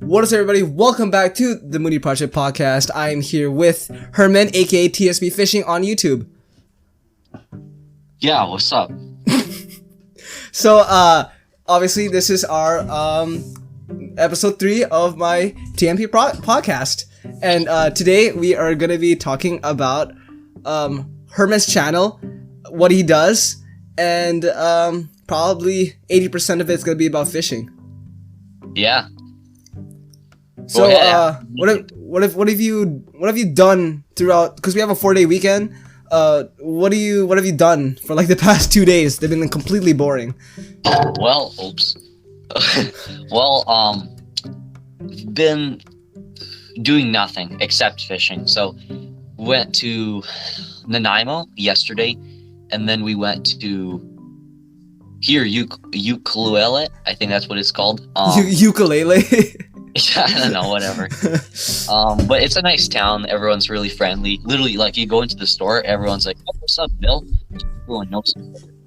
What is everybody? Welcome back to the Moody Project Podcast. I am here with Herman, a.k.a. TSB Fishing on YouTube. Yeah, what's up? So, obviously this is our episode 3 of my TMP podcast. And today we are going to be talking about Herman's channel, what he does, and probably 80% of it's going to be about fishing. Yeah. So, what have you done throughout? Because we have a 4-day weekend. What have you done for like the past 2 days? They've been completely boring. Well, been doing nothing except fishing. So, went to Nanaimo yesterday, and then we went to Ukulele. I think that's what it's called. Ukulele. I don't know, whatever. But it's a nice town. Everyone's really friendly. Literally, like, you go into the store, everyone's like, "Oh, what's up, Bill?" Everyone knows.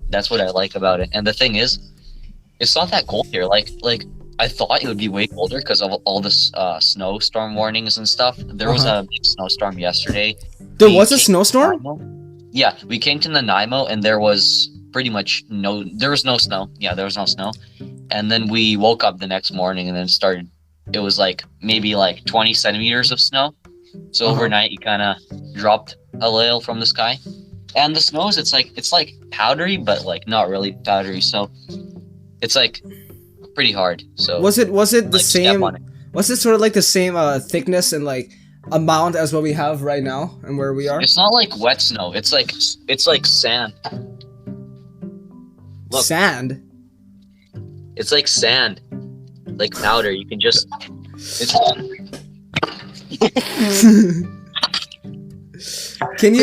That's what I like about it. And the thing is, it's not that cold here. Like I thought it would be way colder because of all this snowstorm warnings and stuff. There was a big snowstorm yesterday. There was a snowstorm? Yeah, we came to Nanaimo and there was pretty much no snow. Yeah, there was no snow. And then we woke up the next morning and then it was like maybe like 20 centimeters of snow. So overnight it kind of dropped a little from the sky. And the snows, it's like powdery, but like not really powdery. So it's like pretty hard. So was it the same? Was it sort of like the same thickness and like amount as what we have right now and where we are? It's not like wet snow. It's like sand. Look. Sand. It's like sand, like powder. You can just. Can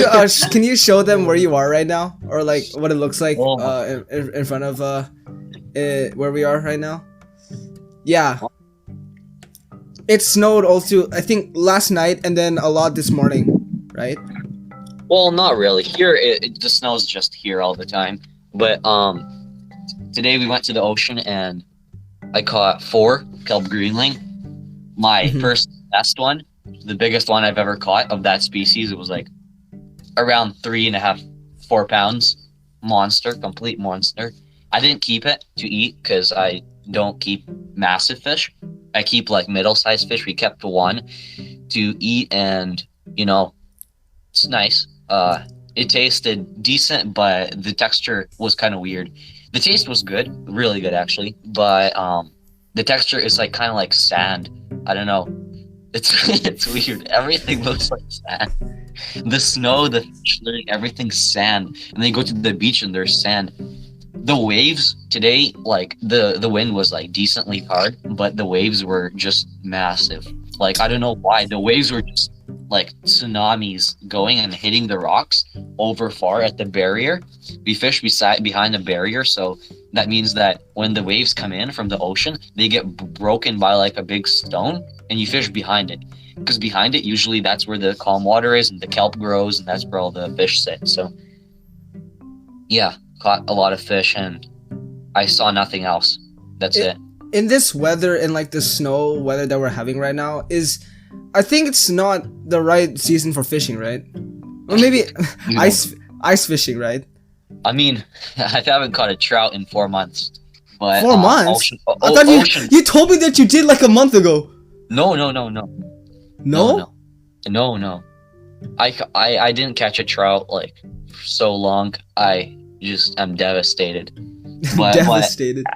you show them where you are right now, or like what it looks like in front of where we are right now? Yeah, it snowed also. I think last night and then a lot this morning, right? Well, not really. Here, the snow's just here all the time. But today we went to the ocean and I caught 4 kelp greenling. My first best one, the biggest one I've ever caught of that species. It was like around 3.5-4 pounds. Monster, complete monster. I didn't keep it to eat because I don't keep massive fish. I keep like middle-sized fish. We kept 1 to eat, and it's nice. It tasted decent, but the texture was kind of weird. The taste was good, really good actually, but the texture is like kind of like sand. I don't know. It's weird. Everything looks like sand. The snow, the fish, everything's sand. And then you go to the beach and there's sand. The waves today, like the wind was like decently hard, but the waves were just massive. Like, I don't know why. The waves were just like tsunamis going and hitting the rocks over far at the barrier. We fished behind the barrier, so that means that when the waves come in from the ocean, they get broken by like a big stone, and you fish behind it. Because behind it, usually that's where the calm water is and the kelp grows, and that's where all the fish sit. So yeah, caught a lot of fish and I saw nothing else. That's it. In this weather and like the snow weather that we're having right now, I think it's not the right season for fishing, right? Or maybe ice fishing, right? I mean, I haven't caught a trout in 4 months. But 4 months? I thought you told me that you did like a month ago. No. No? No. I didn't catch a trout like for so long. I just am devastated. Devastated.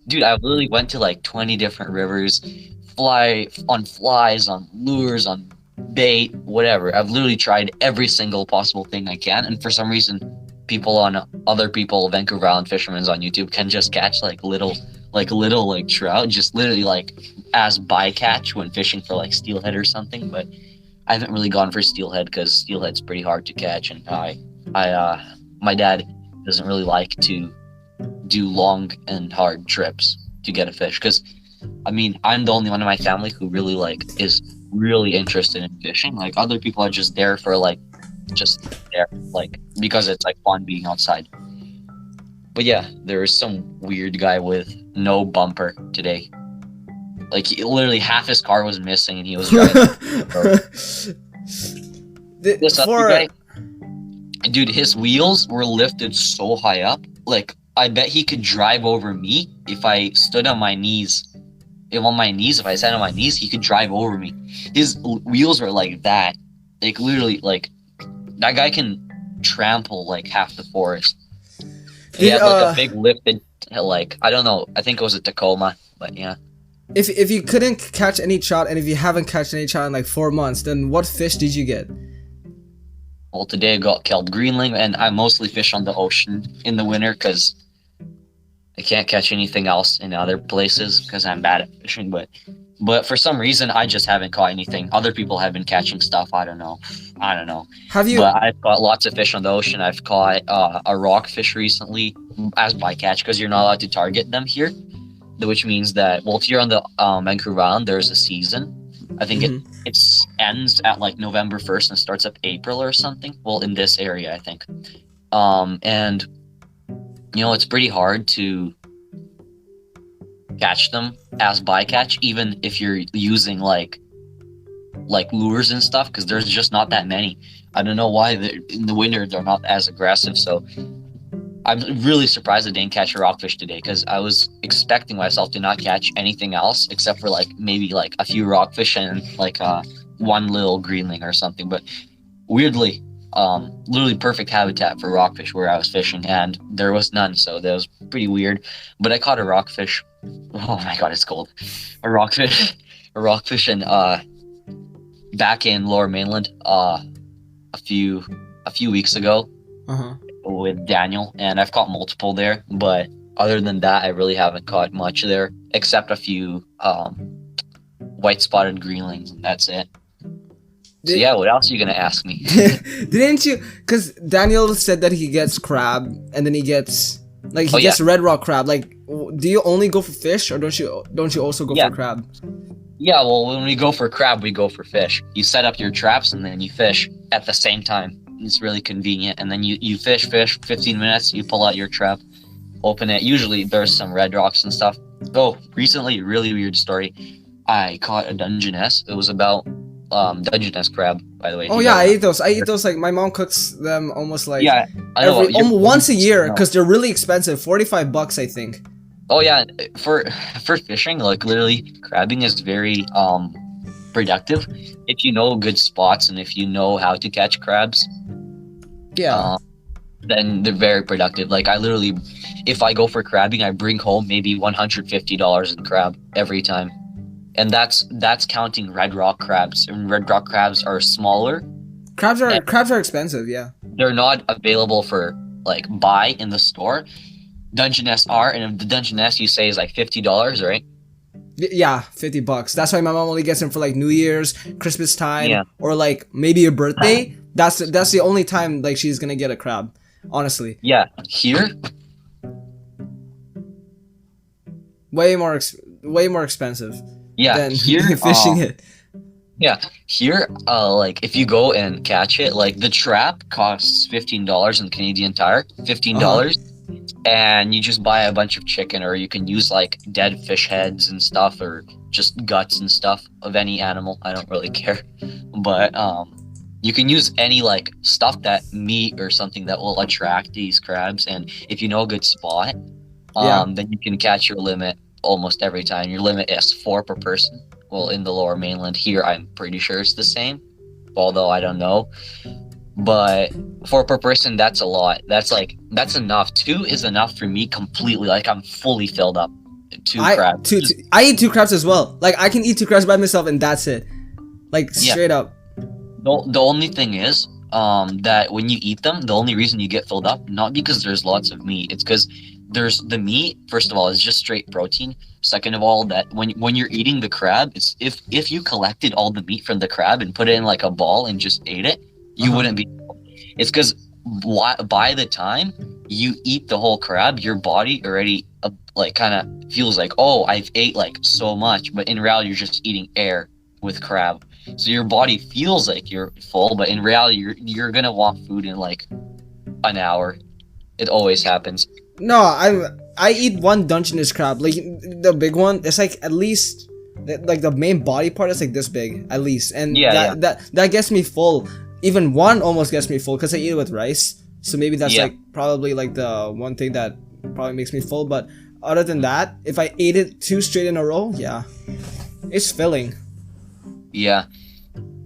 Dude, I literally went to like 20 different rivers, flies, on lures, on bait, whatever. I've literally tried every single possible thing I can, and for some reason, other people, Vancouver Island fishermen on YouTube can just catch like little trout, just literally like as bycatch when fishing for like steelhead or something. But I haven't really gone for steelhead because steelhead's pretty hard to catch, and my dad doesn't really like to do long and hard trips to get a fish, because I mean, I'm the only one in my family who really is really interested in fishing. Like, other people are just there for because it's like fun being outside. But yeah, there is some weird guy with no bumper today. Like literally half his car was missing, and he was driving. This other guy, dude, his wheels were lifted so high up. Like I bet he could drive over me if I stood on my knees. If I sat on my knees, he could drive over me. His wheels were like that. Like literally, like that guy can trample like half the forest. He had like a big lifted, like I don't know. I think it was a Tacoma, but yeah. If you couldn't catch any trout, and if you haven't catch any trout in like 4 months, then what fish did you get? Well, today I got kelp greenling, and I mostly fish on the ocean in the winter because I can't catch anything else in other places because I'm bad at fishing. But for some reason, I just haven't caught anything. Other people have been catching stuff. I don't know. Have you? But I've caught lots of fish on the ocean. I've caught a rockfish recently as bycatch because you're not allowed to target them here, which means that, well, if you're on the Vancouver Island, there's a season. I think it ends at like November 1st and starts up April or something. Well, in this area, I think. And you know, it's pretty hard to catch them as bycatch, even if you're using like lures and stuff, because there's just not that many. I don't know why in the winter they're not as aggressive. So I'm really surprised I didn't catch a rockfish today, because I was expecting myself to not catch anything else except for like maybe like a few rockfish and like one little greenling or something. But weirdly, literally perfect habitat for rockfish where I was fishing, and there was none, so that was pretty weird. But I caught a rockfish. Oh my god, it's cold. A rockfish, and back in Lower Mainland a few weeks ago. With Daniel, and I've caught multiple there, but other than that I really haven't caught much there except a few white spotted greenlings, and that's it. So yeah, what else are you gonna ask me? Didn't you, because Daniel said that he gets crab and then he gets gets red rock crab. Like, do you only go for fish, or don't you also go for crab? Yeah, well, when we go for crab, we go for fish. You set up your traps and then you fish at the same time. It's really convenient, and then you fish 15 minutes, you pull out your trap, open it. Usually there's some red rocks and stuff. Oh, recently, really weird story, I caught a Dungeness. It was about Dungeness crab, by the way. Oh yeah, I eat those. Like my mom cooks them almost like once a year, because they're really expensive, $45 I think. Oh yeah, for fishing, like literally crabbing is very productive if you know good spots and if you know how to catch crabs. Yeah. Then they're very productive. Like I literally, if I go for crabbing, I bring home maybe $150 in crab every time, and that's counting red rock crabs. And red rock crabs are smaller. Crabs are expensive. Yeah. They're not available for like buy in the store. Dungeness are, and the Dungeness you say is like $50, right? Yeah, $50. That's why my mom only gets them for like New Year's, Christmas time, or like maybe a birthday. That's the only time like she's gonna get a crab, honestly. Yeah, here, way more expensive. Yeah, than here fishing it. Yeah, here, like if you go and catch it, like the trap costs $15 in Canadian Tire, $15. And you just buy a bunch of chicken, or you can use like dead fish heads and stuff, or just guts and stuff of any animal. I don't really care, but you can use any like stuff, that meat or something that will attract these crabs. And if you know a good spot, then you can catch your limit almost every time. Your limit is 4 per person. Well, in the Lower Mainland here, I'm pretty sure it's the same, although I don't know. But 4 per person, that's a lot. That's enough. 2 is enough for me completely. Like I'm fully filled up. 2 crabs. I eat 2 crabs as well. Like I can eat 2 crabs by myself and that's it. Like straight up. The only thing is that when you eat them, the only reason you get filled up, not because there's lots of meat, it's because there's the meat. First of all, is just straight protein. Second of all, that when you're eating the crab, it's if you collected all the meat from the crab and put it in like a ball and just ate it, you wouldn't be. It's because by the time you eat the whole crab, your body already like kind of feels like, oh, I've ate like so much, but in reality you're just eating air with crab. So your body feels like you're full, but in reality you're gonna want food in like an hour. It always happens. No, I eat 1 Dungeness crab, like the big one. It's like at least like the main body part is like this big at least, and Yeah, that gets me full. Even one almost gets me full because I eat it with rice. So maybe that's Yeah. like probably like the one thing that probably makes me full. But other than that, if I ate it two straight in a row, yeah, it's filling. yeah.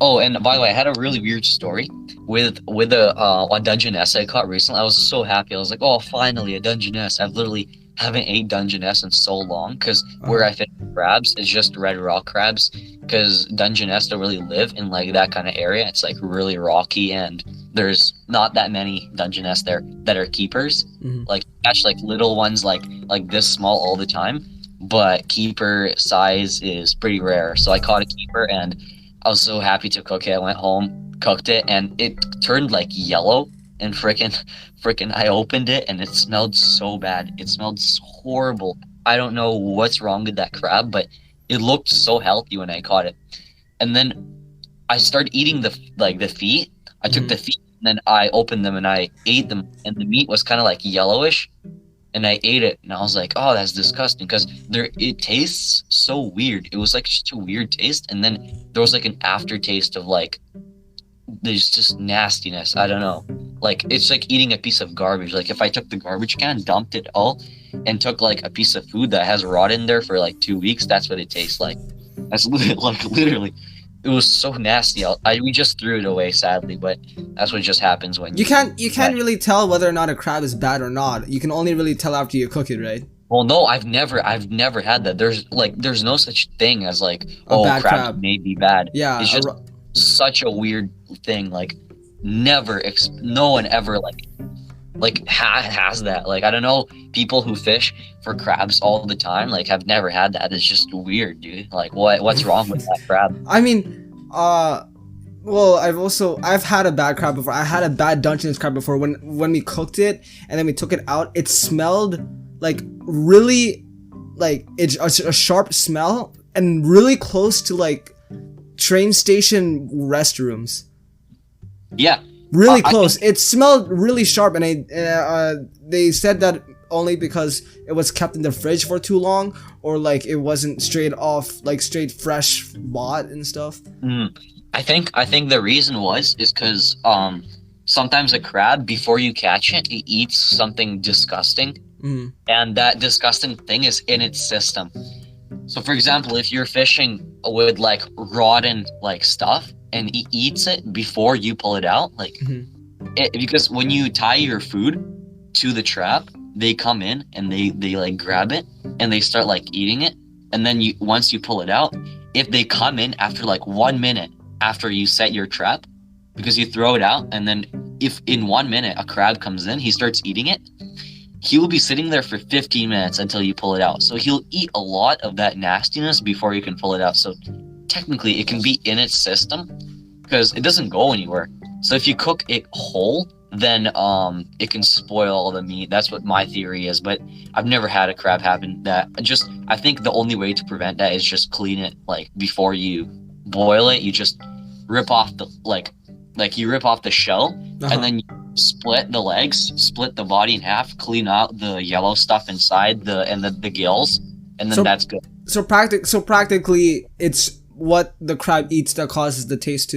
Oh, and by the way, I had a really weird story with a Dungeness I caught recently. I was so happy. I was like, oh, finally a Dungeness. I've literally haven't ate Dungeness in so long because where I fish crabs is just red rock crabs because Dungeness don't really live in like that kind of area. It's like really rocky and there's not that many Dungeness there that are keepers. Mhm. Like catch like little ones like this small all the time, but keeper size is pretty rare. So I caught a keeper and I was so happy to cook it. I went home, cooked it, and it turned like yellow. And frickin', I opened it and it smelled so bad. It smelled horrible. I don't know what's wrong with that crab, but it looked so healthy when I caught it. And then I started eating the feet. I took the feet and then I opened them and I ate them, and the meat was kind of like yellowish. And I ate it and I was like, oh, that's disgusting because it tastes so weird. It was like just a weird taste, and then there was like an aftertaste of like there's just nastiness. I don't know. Like it's like eating a piece of garbage. Like if I took the garbage can, dumped it all, and took like a piece of food that has rot in there for like 2 weeks, that's what it tastes like. That's literally. It was so nasty. We just threw it away, sadly, but that's what just happens when you can't really tell whether or not a crab is bad or not. You can only really tell after you cook it, right? Well, no, I've never had that. There's no such thing as like, bad crab may be bad. Yeah, it's just such a weird thing. Like, no one ever has that. Like, I don't know, people who fish for crabs all the time like have never had that. It's just weird, dude. Like, what's wrong with that crab? I mean, well, I've had a bad crab before. I had a bad Dungeness crab before. When we cooked it and then we took it out, it smelled like really, like it's a sharp smell and really close to like train station restrooms. Yeah, really close. It smelled really sharp, and they said that only because it was kept in the fridge for too long, or like it wasn't straight fresh bought and stuff. I think the reason is because sometimes a crab, before you catch it eats something disgusting, and that disgusting thing is in its system. So for example, if you're fishing with like rotten like stuff and he eats it before you pull it out, like because when you tie your food to the trap, they come in and they like grab it and they start like eating it, and then once you pull it out, if they come in after like 1 minute after you set your trap, because you throw it out, and then if in 1 minute a crab comes in, he starts eating it, he will be sitting there for 15 minutes until you pull it out. So he'll eat a lot of that nastiness before you can pull it out. So technically it can be in its system because it doesn't go anywhere. So if you cook it whole, then it can spoil all the meat. That's what my theory is, but I've never had a crab happen that. I think the only way to prevent that is just clean it like before you boil it. You just rip off the you rip off the shell, and then you split the legs, split the body in half, clean out the yellow stuff inside the gills, and then that's good. So practically, it's what the crab eats that causes the taste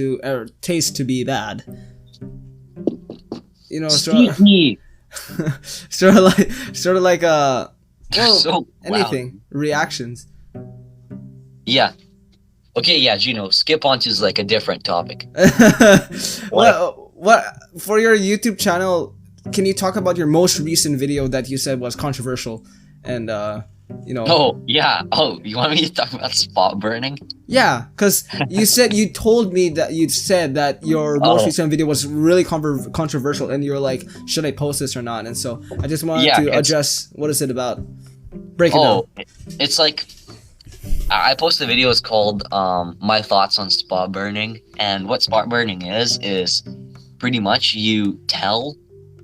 to be bad. You know, sort of like anything reactions. Yeah. Okay, yeah, Gino, skip on to like a different topic. What for your YouTube channel? Can you talk about your most recent video that you said was controversial, and you know? Oh yeah. Oh, you want me to talk about spot burning? Yeah, because you told me that you said that your most recent video was really controversial, and you were like, should I post this or not? And so I just wanted to address what is it about. Break it down. It's like, I posted a video. It's called my thoughts on spot burning, and what spot burning is pretty much you tell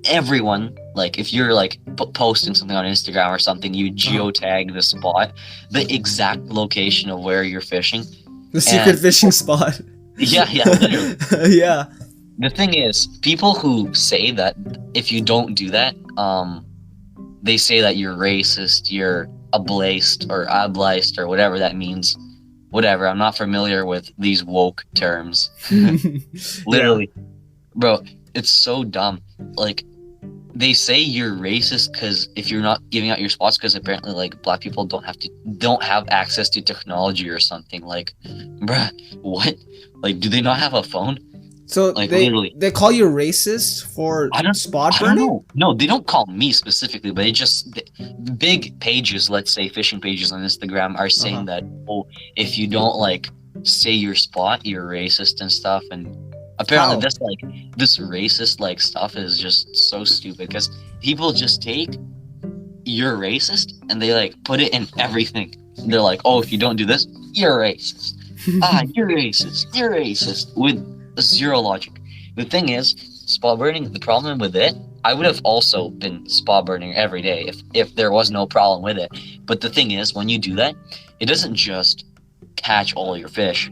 everyone, like if you're like posting something on Instagram or something, you geotag the spot, the exact location of where you're fishing, the secret fishing spot. Yeah, literally. Yeah. The thing is, people who say that if you don't do that, they say that you're racist, you're ableist or whatever that means. whatever. I'm not familiar with these woke terms. Yeah. Literally, bro, it's so dumb. Like, they say you're racist because if you're not giving out your spots, because apparently like black people don't have access to technology or something. Like, bruh, what? Like, do they not have a phone? So Like, literally, they call you racist for I don't spot I don't burning? know. No, they don't call me specifically, but the big pages, let's say fishing pages on Instagram, are Uh-huh. saying that, oh, if you don't like say your spot, you're racist and stuff. And apparently, How? this racist like stuff is just so stupid because people just take you're racist and they like put it in everything. They're like, oh, if you don't do this, you're racist. You're racist. You're racist with zero logic. The thing is, spot burning. The problem with it, I would have also been spot burning every day if there was no problem with it. But the thing is, when you do that, it doesn't just catch all your fish,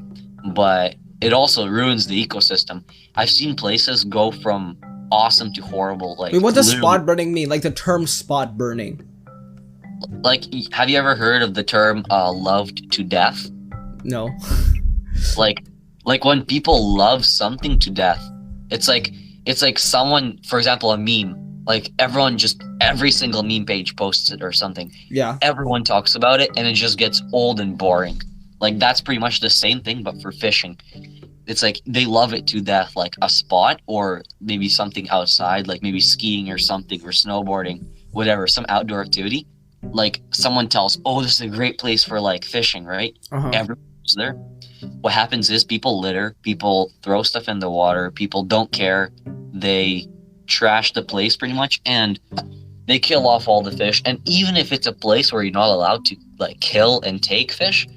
but it also ruins the ecosystem. I've seen places go from awesome to horrible. Like, Wait, what does literally, spot burning mean? Like the term spot burning? like, have you ever heard of the term loved to death? No. like like when people love something to death, it's like someone, for example, a meme, like every single meme page posts it or something, Yeah. everyone talks about it, and it just gets old and boring. Like, that's pretty much the same thing but for fishing. It's like they love it to death, like a spot or maybe something outside, like maybe skiing or something, or snowboarding, whatever, some outdoor activity. Like, someone tells, oh, this is a great place for like fishing, right? Uh-huh. Everyone goes there. What happens is people litter, people throw stuff in the water, people don't care, they trash the place pretty much, and they kill off all the fish. And even if it's a place where you're not allowed to like kill and take fish,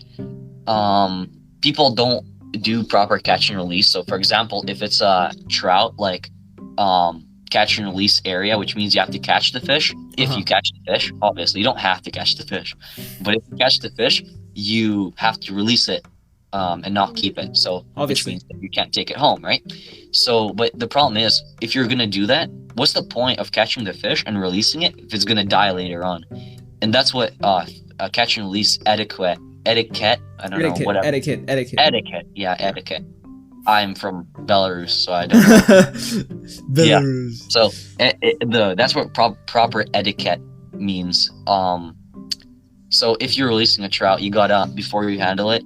people don't do proper catch and release. So for example, if it's a trout, like catch and release area, which means you have to catch the fish. If Uh-huh. you catch the fish, obviously you don't have to catch the fish, but if you catch the fish, you have to release it, and not keep it. So which Obviously. means that you can't take it home, right? So, but the problem is, if you're gonna do that, what's the point of catching the fish and releasing it if it's gonna die later on? And that's what catch and release etiquette. I don't know, whatever. Etiquette. Yeah, etiquette. I'm from Belarus, so I don't know. Yeah. Belarus. So that's what proper etiquette means. So if you're releasing a trout, you gotta, before you handle it,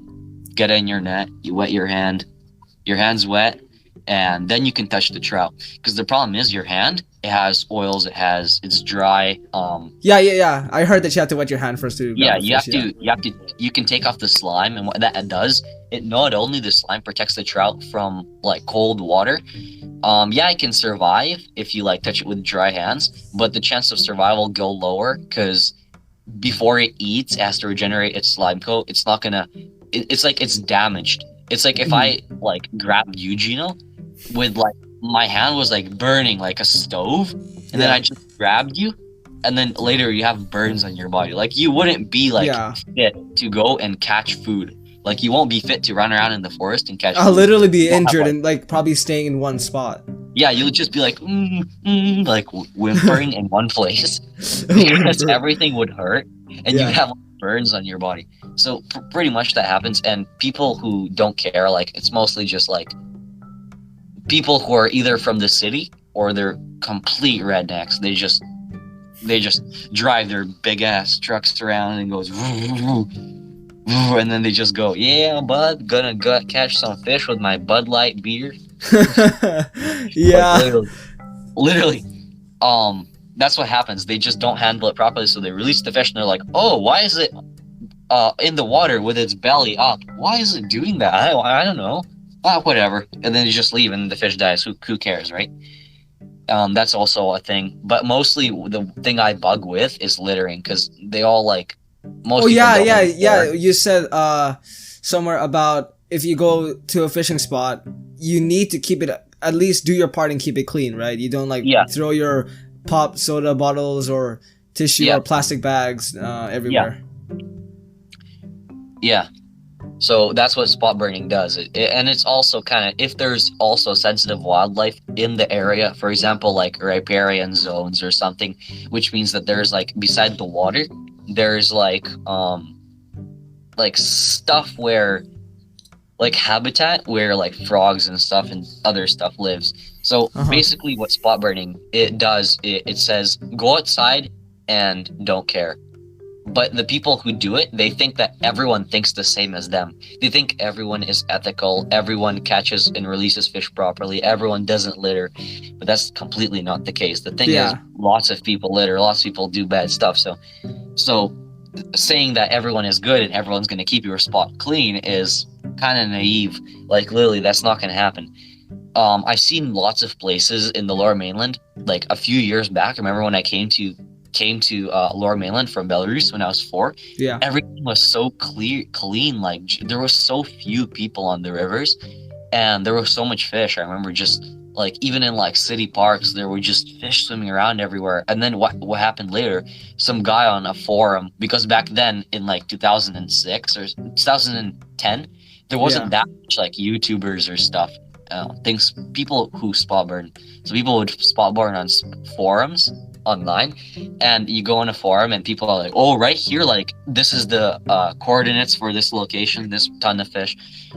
get it in your net. You wet your hand. Your hand's wet, and then you can touch the trout. Because the problem is, your hand, it has oils. It's dry. Yeah. I heard that you have to wet your hand first to Yeah, grab the fish, you can take off the slime, and what that does, it not only the slime protects the trout from like cold water. Yeah, it can survive if you like touch it with dry hands, but the chance of survival go lower because before it eats, it has to regenerate its slime coat. It's not gonna. It's like it's damaged. It's like if I like grabbed you, Gino, with like my hand was like burning like a stove, and then I just grabbed you, and then later you have burns on your body. Like, you wouldn't be like fit to go and catch food. Like, you won't be fit to run around in the forest and catch I'll food. literally be You won't have, injured like, and like probably staying in one spot. yeah, you'll just be like like whimpering in one place because everything would hurt, and you have burns on your body. So pretty much that happens, and people who don't care, like, it's mostly just like people who are either from the city or they're complete rednecks. They just drive their big ass trucks around and goes and then they just go, yeah, bud, gonna go catch some fish with my Bud Light beer. Yeah. Like, literally, that's what happens. They just don't handle it properly, so they release the fish and they're like, oh, why is it in the water with its belly up? Why is it doing that? I don't know. Whatever. And then you just leave and the fish dies. Who cares, right? That's also a thing. But mostly the thing I bug with is littering, because they all like most people don't litter. You said somewhere about if you go to a fishing spot, you need to keep it, at least do your part and keep it clean, right? You don't like throw your pop soda bottles or tissue or plastic bags everywhere. Yeah. So that's what spot burning does. And it's also kind of, if there's also sensitive wildlife in the area, for example, like riparian zones or something, which means that there's like, beside the water, there's like like stuff where like habitat where like frogs and stuff and other stuff lives. So basically what spot burning it does, it says go outside and don't care. But the people who do it, they think that everyone thinks the same as them. They think everyone is ethical, everyone catches and releases fish properly, everyone doesn't litter. But that's completely not the case. The thing is, lots of people litter, lots of people do bad stuff. So saying that everyone is good and everyone's going to keep your spot clean is kind of naive. Like, literally, that's not going to happen. I've seen lots of places in the Lower Mainland, like a few years back. I remember when I came to Lower Mainland from Belarus when I was 4. Yeah, everything was so clean. Like there was so few people on the rivers, and there was so much fish. I remember just like even in like city parks, there were just fish swimming around everywhere. And then what happened later? Some guy on a forum, because back then in like 2006 or 2010, there wasn't that much like YouTubers or stuff. People who spot burn. So people would spot burn on forums online, and you go on a forum and people are like, oh, right here, like this is the coordinates for this location, this ton of fish.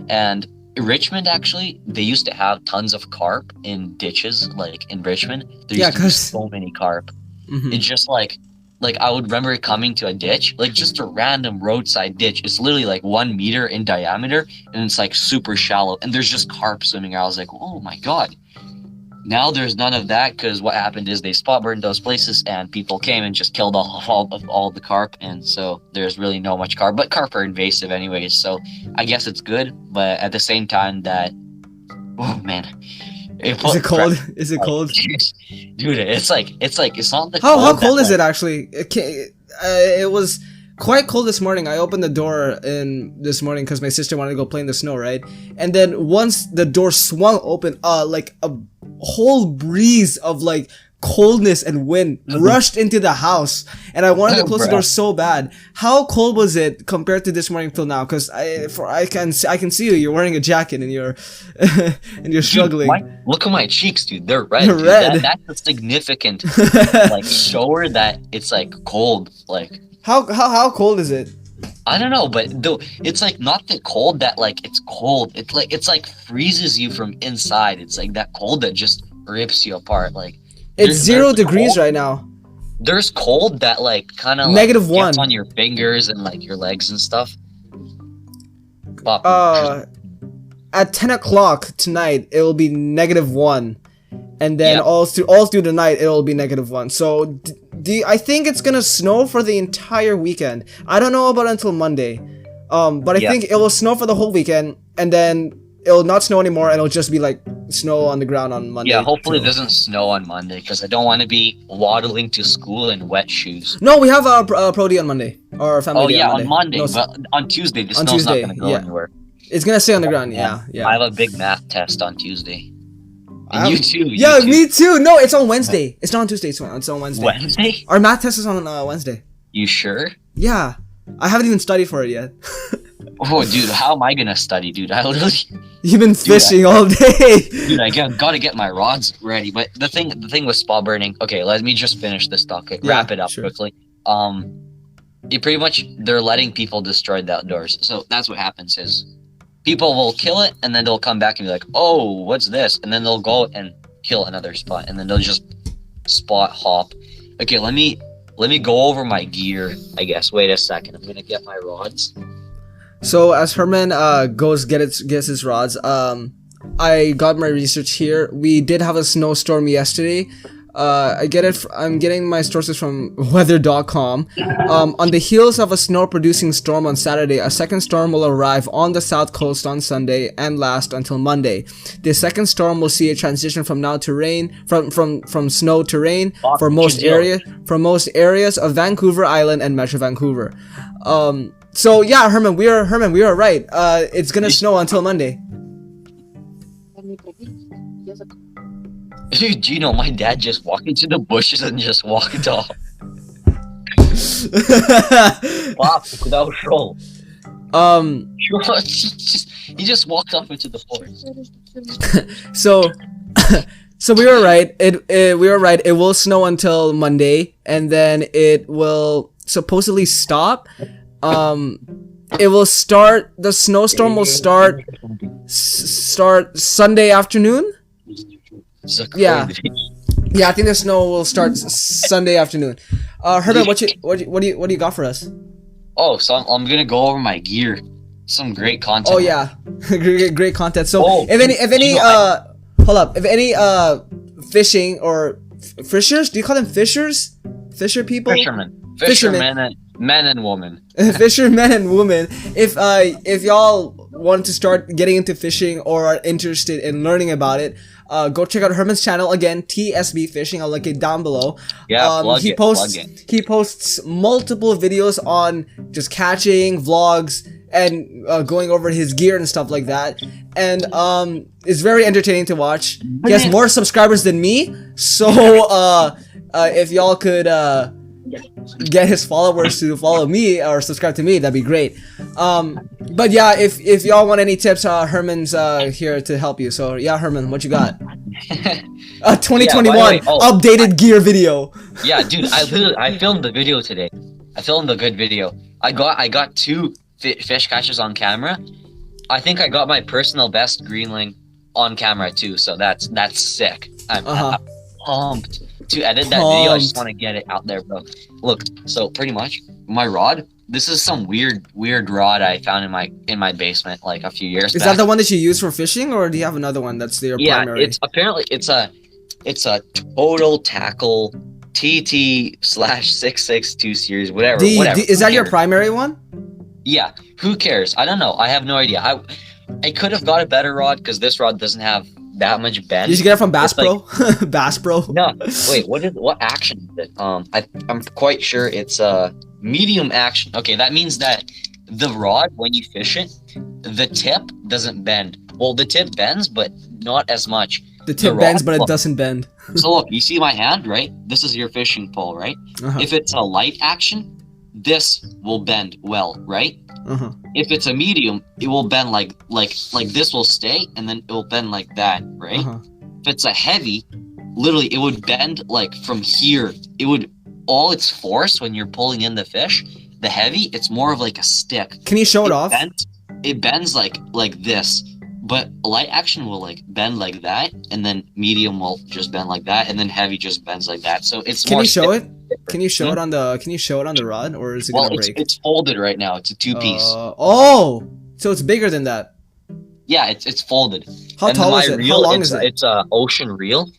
And Richmond, actually, they used to have tons of carp in ditches, like in Richmond. There used to be so many carp. It's just like I would remember coming to a ditch, like just a random roadside ditch. It's literally like 1 meter in diameter, and it's like super shallow, and there's just carp swimming around. I was like, oh my god. Now there's none of that, because what happened is they spot burned those places and people came and just killed all the carp, and so there's really no much carp. But carp are invasive anyways, so I guess it's good. But at the same time, oh man, is it cold? Is it cold, dude? It's not the cold. How cold is it actually? It was quite cold this morning. I opened the door this morning because my sister wanted to go play in the snow, right? And then once the door swung open, like a whole breeze of like coldness and wind rushed into the house, and I wanted to close the door so bad. How cold was it compared to this morning till now? Because I can see you. You're wearing a jacket and you're and you're struggling. Look at my cheeks, dude. They're red. They're red. That's a significant like shower that it's like cold. Like how cold is it? I don't know, but though it's like not the cold that like it's cold. It's like freezes you from inside. It's like that cold that just rips you apart. Like it's 0 degrees right now. There's cold that like kind of -1 gets on your fingers and like your legs and stuff. At 10 o'clock tonight, it will be -1, and then all through the night it will be -1. So I think it's gonna snow for the entire weekend. I don't know about until Monday, but I think it will snow for the whole weekend, and then it'll not snow anymore, and it'll just be like snow on the ground on Monday. Yeah, hopefully it doesn't snow on Monday, because I don't want to be waddling to school in wet shoes. No, we have a pro day on Monday, or family day on Monday. But on Tuesday, the snow's not gonna go anywhere. It's gonna stay on the ground. Yeah. I have a big math test on Tuesday. And you too. Yeah, me too. No, it's on Wednesday. It's not on Tuesday. It's on Wednesday. Wednesday? Our math test is on Wednesday. You sure? Yeah. I haven't even studied for it yet. Oh, dude, how am I gonna study, dude? You've been fishing all day. Dude, I gotta get my rods ready. But the thing with spot burning. Okay, let me just finish this talk. Wrap it up quickly. They're letting people destroy the outdoors. So that's what happens is people will kill it, and then they'll come back and be like, oh, what's this? And then they'll go and kill another spot, and then they'll just spot hop. Okay, let me go over my gear, I guess. Wait a second. I'm gonna get my rods. So as Herman gets his rods, I got my research here. We did have a snowstorm yesterday. I'm getting my sources from weather.com. On the heels of a snow-producing storm on Saturday, a second storm will arrive on the south coast on Sunday and last until Monday. The second storm will see a transition from snow to rain for most areas of Vancouver Island and Metro Vancouver. So yeah, Herman, we are right. It's gonna snow until Monday. Dude, you know, my dad just walked into the bushes and just walked off. Wow, without roll. He just walked off into the forest. So we were right. We were right. It will snow until Monday, and then it will supposedly stop. it will start. The snowstorm will start Sunday afternoon. So Yeah. crazy. Yeah, I think the snow will start Sunday afternoon. Herman, what do you got for us? Oh, so I'm gonna go over my gear. Some great content. Oh yeah, great content. So Oh, if any you know, hold up, if any fishing or fishers, do you call them fishers? Fisher people? Fishermen and men and women. Fishermen and women. If y'all want to start getting into fishing or are interested in learning about it, go check out Herman's channel again, TSB Fishing. I'll link it down below. Yeah, He posts multiple videos on just catching, vlogs, and going over his gear and stuff like that. And it's very entertaining to watch. He has more subscribers than me, so if y'all could get his followers to follow me or subscribe to me, that'd be great. But yeah, if y'all want any tips, Herman's here to help you. So yeah, Herman, what you got? 2021 updated gear video. Yeah, dude, I filmed the video today. I filmed a good video. I got 2 fish catches on camera. I think I got my personal best greenling on camera too. So that's sick. I'm pumped to edit that video. I just want to get it out there, bro. Look, so pretty much my rod. This is some weird rod I found in my basement like a few years back. Is that the one that you use for fishing, or do you have another one that's your primary? Yeah, it's a total tackle TT/662 series, whatever. Is that your primary one? Yeah, who cares? I don't know. I have no idea. I could have got a better rod because this rod doesn't have that much bend. You should get it from Bass Pro. Bass Pro. No, wait. What action is it? I'm quite sure it's medium action. Okay, that means that the rod, when you fish it, the tip doesn't bend. Well, the tip bends, but not as much. The tip bends, but it doesn't bend. So look, you see my hand, right? This is your fishing pole, right? If it's a light action, this will bend well, right? If it's a medium, it will bend like this will stay, and then it will bend like that, right? If it's a heavy, literally it would bend like from here. It would all its force when you're pulling in the fish. The heavy, it's more of like a stick. Can you show it off? It bends like this, but light action will like bend like that, and then medium will just bend like that, and then heavy just bends like that. So it's Can you show it? Can you show it on the rod, or is it gonna break? It's folded right now. It's a 2-piece. Oh, so it's bigger than that. Yeah, it's folded. How tall is it? How long is it? It's a ocean reel.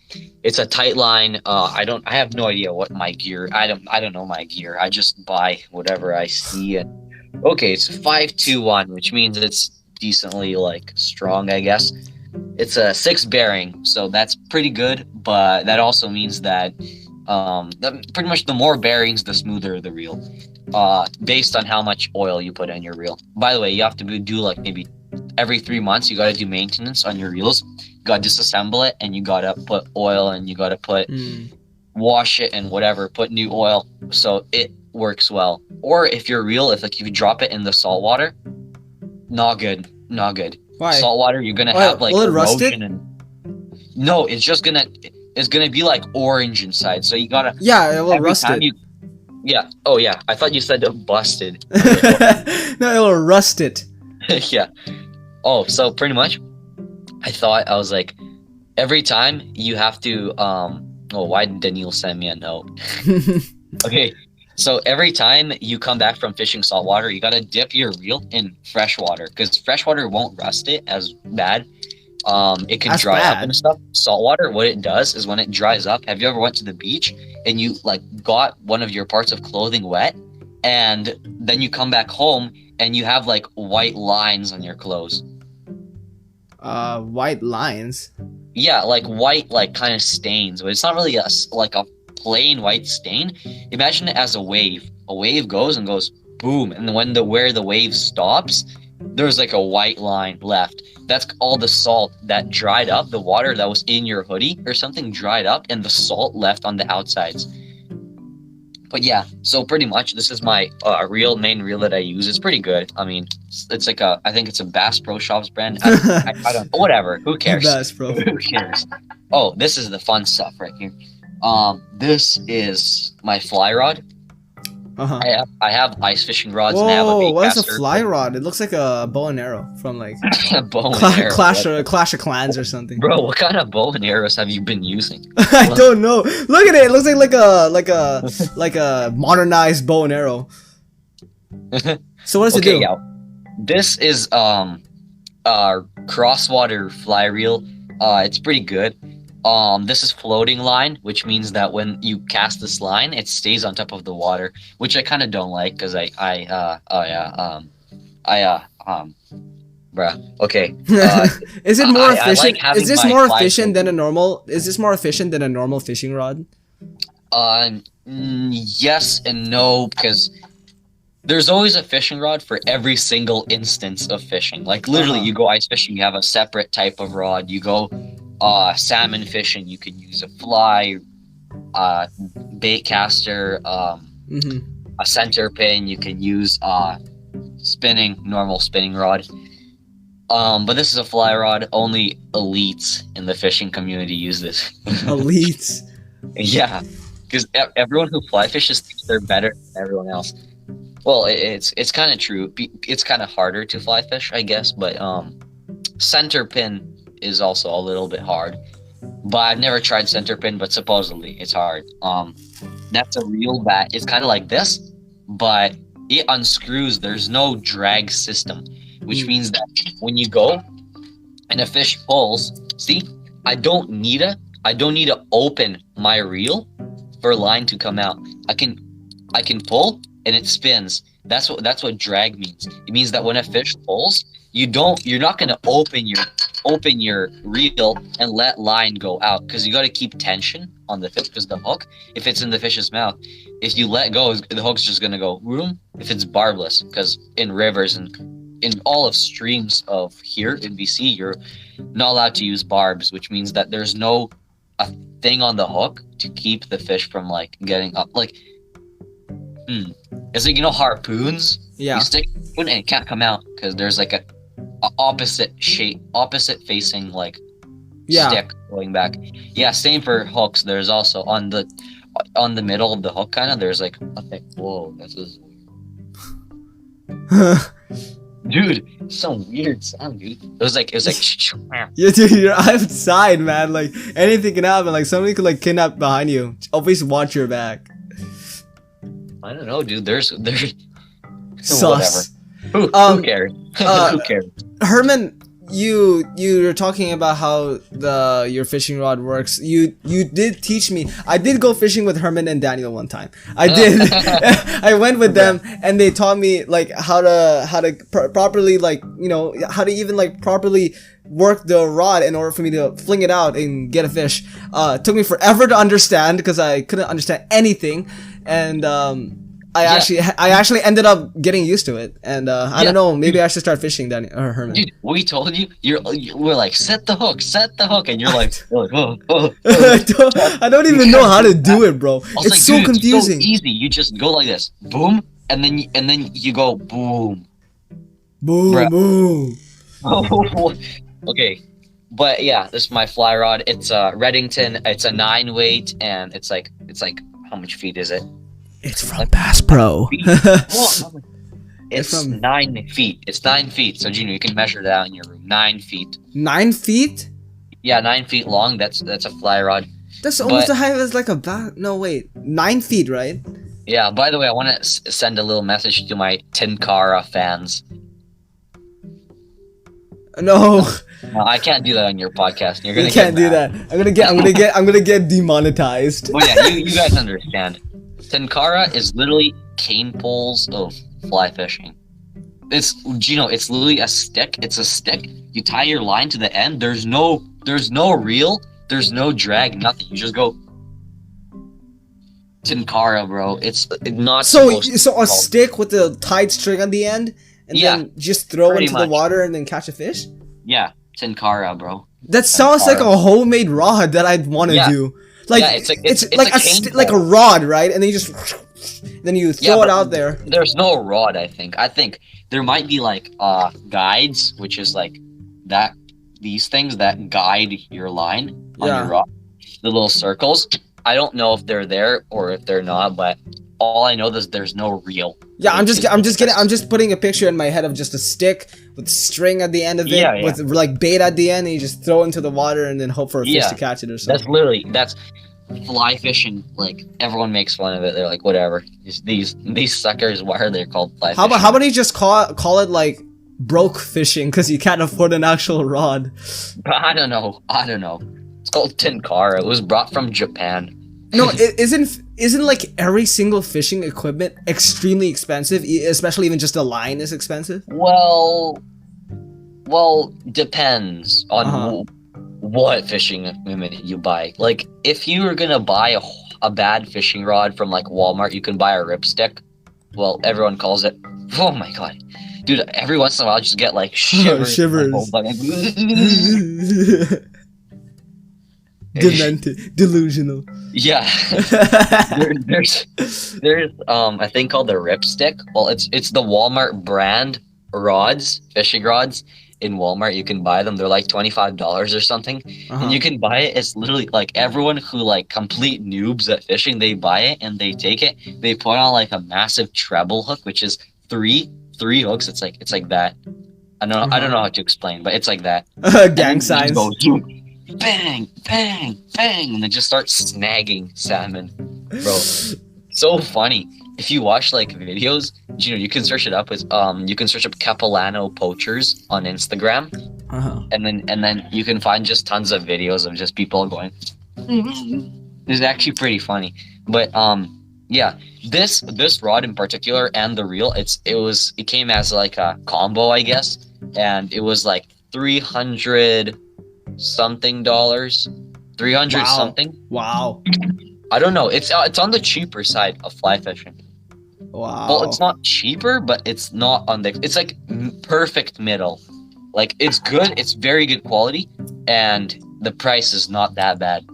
It's a tight line. I have no idea what my gear. I don't know my gear. I just buy whatever I see. And okay, it's 521, which means it's decently like strong, I guess. It's a 6 bearing, so that's pretty good. But that also means that pretty much the more bearings, the smoother the reel. Based on how much oil you put in your reel. By the way, you have to do like maybe every 3 months. You got to do maintenance on your reels. You got to disassemble it, and you got to put oil, and you got to put wash it and whatever. Put new oil so it works well. Or if your reel, if you drop it in the salt water, not good. Why? Salt water, you're gonna have like will it rust it? No, it's just gonna be like orange inside. So you gotta it will rust it. Yeah. Oh yeah. I thought you said busted. No, it will rust it. Yeah. Oh, so pretty much, I was like, every time you have to why did Daniel send me a note? Okay. So every time you come back from fishing saltwater, you gotta dip your reel in fresh water because fresh water won't rust it as bad. It can dry up and stuff. Saltwater, what it does is when it dries up, have you ever went to the beach and you like got one of your parts of clothing wet, and then you come back home and you have like white lines on your clothes? White lines? Yeah, like white, like kind of stains, but it's not really a plain white stain. Imagine it as a wave. A wave goes and goes boom, and when where the wave stops, there's like a white line left. That's all the salt that dried up, the water that was in your hoodie or something dried up, and the salt left on the outsides. But yeah, so pretty much this is my main reel that I use. It's pretty good. I mean, it's like I think it's a Bass Pro Shops brand. I don't know, whatever. Who cares? Bass Pro. Who cares? Oh, this is the fun stuff right here. This is my fly rod. Uh-huh. I have ice fishing rods and I have a Whoa, bait what is a caster. fly rod? It looks like a bow and arrow from like A bow and arrow. Clash of Clans or something. Bro, what kind of bow and arrows have you been using? I don't know. Look at it. It looks like a modernized bow and arrow. So what does it do? Yeah. This is crosswater fly reel. It's pretty good. This is floating line, which means that when you cast this line, it stays on top of the water, which I kind of don't like because bruh. Okay. Is it more efficient? like Is this having more my efficient than a normal? Is this more efficient than a normal fishing rod? Yes and no, because there's always a fishing rod for every single instance of fishing. Like literally, you go ice fishing, you have a separate type of rod. You go salmon fishing, you can use a fly, bait caster, a center pin. You can use normal spinning rod. But this is a fly rod. Only elites in the fishing community use this. Elites. Yeah, because everyone who fly fishes thinks they're better than everyone else. Well, it's kind of true. It's kind of harder to fly fish, I guess, but center pin is also a little bit hard. But I've never tried center pin, but supposedly it's hard. That's a reel that is kind of like this, but it unscrews. There's no drag system, which means that when you go and a fish pulls, see, I don't need to open my reel for line to come out. I can pull and it spins. That's what drag means. It means that when a fish pulls, you're not gonna open your reel and let line go out, because you got to keep tension on the fish, because the hook, if it's in the fish's mouth, if you let go, the hook's just gonna go boom. If it's barbless, because in rivers and in all of streams of here in BC, you're not allowed to use barbs, which means that there's no a thing on the hook to keep the fish from like getting up. Like, it's like, harpoons. Yeah. You stick a spoon and it can't come out because there's like a opposite facing like stick going back. Yeah, same for hooks. There's also on the middle of the hook kind of. There's like a thing. Whoa, this is weird. Dude, some weird sound, dude. It was like Yeah, dude, you're outside, man. Like anything can happen. Like somebody could like kidnap behind you. Always watch your back. I don't know, dude. There's sus. Who cares? Who cares? Herman, you're talking about how your fishing rod works. You did teach me. I did go fishing with Herman and Daniel one time. I did. I went with them and they taught me like how to properly how to even like properly work the rod in order for me to fling it out and get a fish. It took me forever to understand because I couldn't understand anything, and I actually ended up getting used to it, and I don't know, maybe I should start fishing, Daniel or Herman. Dude, we told you, we're like, set the hook, and you're like, oh. I don't even know how to do it, bro. It's like, so confusing. It's so easy. You just go like this, boom, and then you go boom, boom, boom. Okay, but yeah, this is my fly rod. It's a Reddington. It's a 9 weight, and it's like how much feet is it? It's from Bass Pro. It's from 9 feet. It's 9 feet. So Junior, you can measure that out in your room. 9 feet. 9 feet? Yeah, 9 feet long. That's a fly rod. That's almost the height as like a bat. No, wait, 9 feet, right? Yeah. By the way, I want to send a little message to my Tenkara fans. No. I can't do that on your podcast. You're gonna. You can't do that. I'm gonna get demonetized. Well, yeah, you guys understand. Tenkara is literally cane poles of fly fishing. It's literally a stick. It's a stick. You tie your line to the end. There's no reel. There's no drag. Nothing. You just go. Tenkara, bro. It's not. So a stick with a tied string on the end, and then just throw into the water and then catch a fish. Yeah, Tenkara, bro. That sounds like a homemade rod that I'd want to do. Like it's like a rod, right? And then you just throw it out there. There's no rod. I think there might be like guides, which is like these things that guide your line on your rod. The little circles. I don't know if they're there or if they're not, but all I know is there's no reel. Yeah, I'm just putting a picture in my head of just a stick with string at the end of it, with like bait at the end, and you just throw it into the water and then hope for a fish to catch it or something. That's fly fishing. Like everyone makes fun of it. They're like, whatever. These suckers. Why are they called fly fishing? How about you just call it like broke fishing because you can't afford an actual rod? I don't know. It's called Tenkara. It was brought from Japan. No, it isn't like every single fishing equipment extremely expensive, especially even just a line is expensive? Well, depends on what fishing equipment you buy. Like, if you were gonna buy a bad fishing rod from like Walmart, you can buy a ripstick. Well, everyone calls it. Oh my god, dude! Every once in a while, I just get like shivers. Demented, delusional. Yeah. there's a thing called the ripstick. Well, it's the Walmart brand rods, fishing rods. In Walmart, you can buy them. They're like $25 or something, and you can buy it. It's literally like everyone who like complete noobs at fishing, they buy it and they take it. They put on like a massive treble hook, which is three hooks. It's like that. I don't know how to explain, but it's like that. Gang signs. Bang, bang, bang, and then just start snagging salmon, bro. So funny. If you watch like videos, you can search it up with you can search up Capilano poachers on Instagram, and then you can find just tons of videos of just people going. It's actually pretty funny, but yeah, this rod in particular and the reel, it came as like a combo, I guess, and it was like $300 something. Wow. I don't know. It's on the cheaper side of fly fishing. Wow. Well, it's not cheaper, but it's not on the. It's like perfect middle. Like it's good. It's very good quality, and the price is not that bad.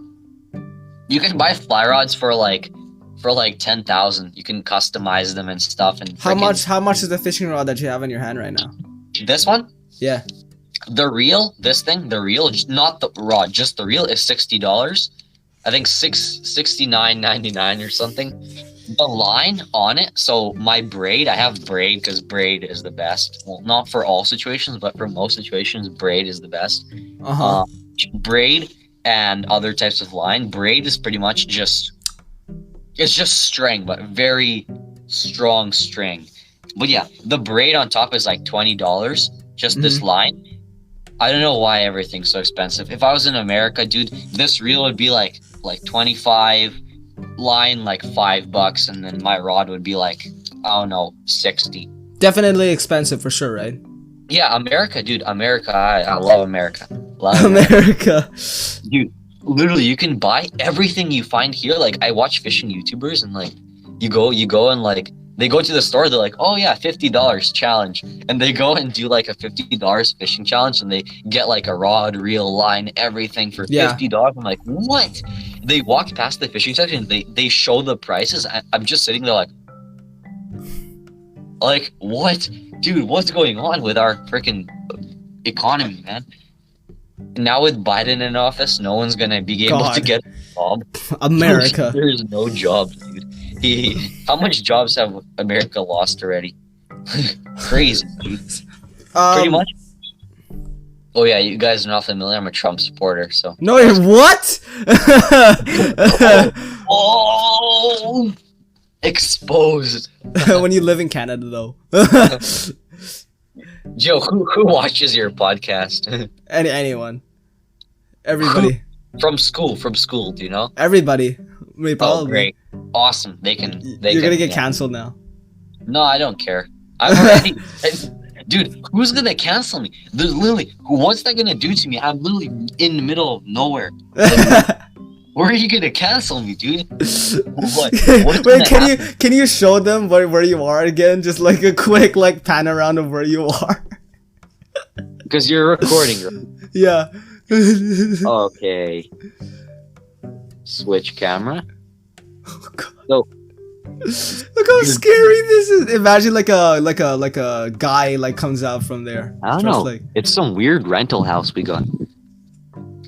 You can buy fly rods for like 10,000. You can customize them and stuff. And how much is the fishing rod that you have in your hand right now? This one? Yeah. The reel, not the rod, just the reel is $60. I think $69.99 or something. The line on it, so my braid, I have braid because braid is the best. Well, not for all situations, but for most situations, braid is the best. Braid and other types of line. Braid is pretty much it's just string, but very strong string. But yeah, the braid on top is like $20. Just this line. I don't know why everything's so expensive. If I was in America, dude, this reel would be like 25, line like $5, and then my rod would be like, I don't know, 60. Definitely expensive for sure, right? Yeah, America, dude. America, I love America. America. Dude, literally, you can buy everything you find here. Like, I watch fishing YouTubers, and like, you go and like, they go to the store, they're like, oh yeah, $50 challenge. And they go and do like a $50 fishing challenge, and they get like a rod, reel, line, everything for $50. I'm like, what? They walk past the fishing section, they show the prices. I'm just sitting there like, what? Dude, what's going on with our freaking economy, man? Now with Biden in office, no one's gonna be able to get a job. America. There's no jobs, dude. How much jobs have America lost already? Crazy, dude. Pretty much. Oh yeah, you guys are not familiar. I'm a Trump supporter, so. No, what? Oh, exposed. When you live in Canada, though. Joe, who watches your podcast? Anyone. Everybody. From school, do you know? Everybody. Probably. Oh, great. Awesome. You're gonna get canceled now. No, I don't care. I'm already... Dude, who's gonna cancel me? There's literally... What's that gonna do to me? I'm literally in the middle of nowhere. Like, where are you gonna cancel me, dude? Wait, can you show them where you are again? Just like a quick like pan around of where you are. Because you're recording, right? Yeah. Okay. Switch camera. Oh, God. So, look how scary this is. Imagine like a guy like comes out from there. I don't know. Like... It's some weird rental house we got.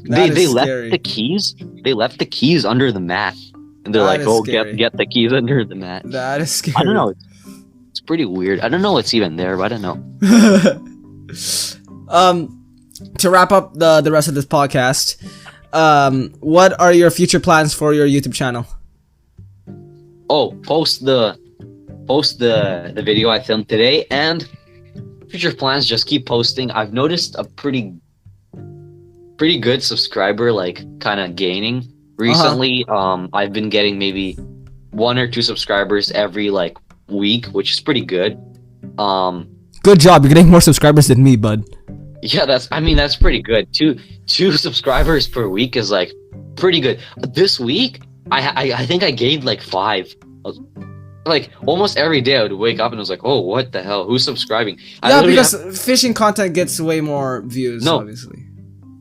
They left the keys. They left the keys under the mat. and they're That like, is "Oh, scary. get the keys under the mat." That is scary. I don't know. It's pretty weird. I don't know what's even there, but I don't know. To wrap up the rest of this podcast, what are your future plans for your YouTube channel? Oh, post the video I filmed today, and future plans, just keep posting. I've noticed a pretty good subscriber kind of gaining recently. I've been getting maybe 1 or 2 subscribers every week, which is pretty good. Good job. You're getting more subscribers than me, bud. Yeah, that's pretty good. Two subscribers per week is pretty good. This week, I think I gained 5. Almost every day I would wake up and I was like, oh, what the hell? Who's subscribing? Yeah, because fishing content gets way more views, obviously.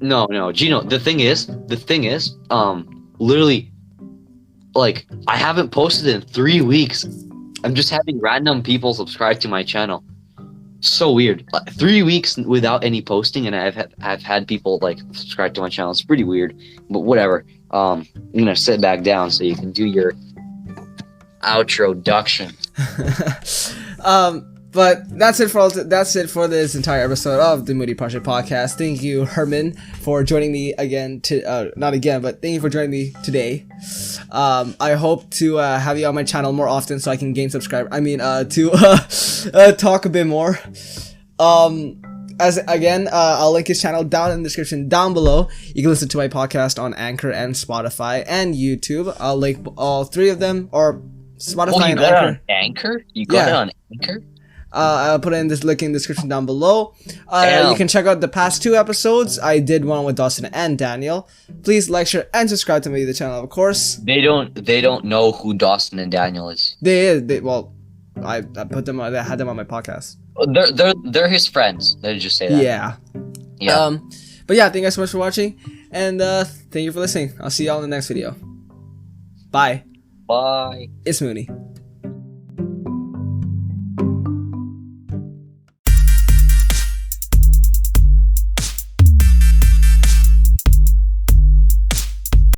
No, Gino, the thing is, literally, I haven't posted in 3 weeks. I'm just having random people subscribe to my channel. So weird. 3 weeks without any posting, and I've had people subscribe to my channel. It's pretty weird, but whatever. I'm gonna sit back down so you can do your outroduction. But that's it for this entire episode of the Moody Project Podcast. Thank you, Herman, for joining me again. Not again, but thank you for joining me today. I hope to have you on my channel more often so I can gain subscribers. To talk a bit more. I'll link his channel down in the description down below. You can listen to my podcast on Anchor and Spotify and YouTube. I'll link all 3 of them, or Spotify and Anchor. On Anchor? You got it on Anchor? I'll put it in this link in the description down below. You can check out the past 2 episodes. I did one with Dawson and Daniel. Please like, share, and subscribe to the channel, of course. They don't know who Dawson and Daniel is. I put them. I had them on my podcast. They're his friends. Let's just say that. Yeah. Yeah. But yeah, thank you guys so much for watching, and thank you for listening. I'll see y'all in the next video. Bye. Bye. It's Mooney.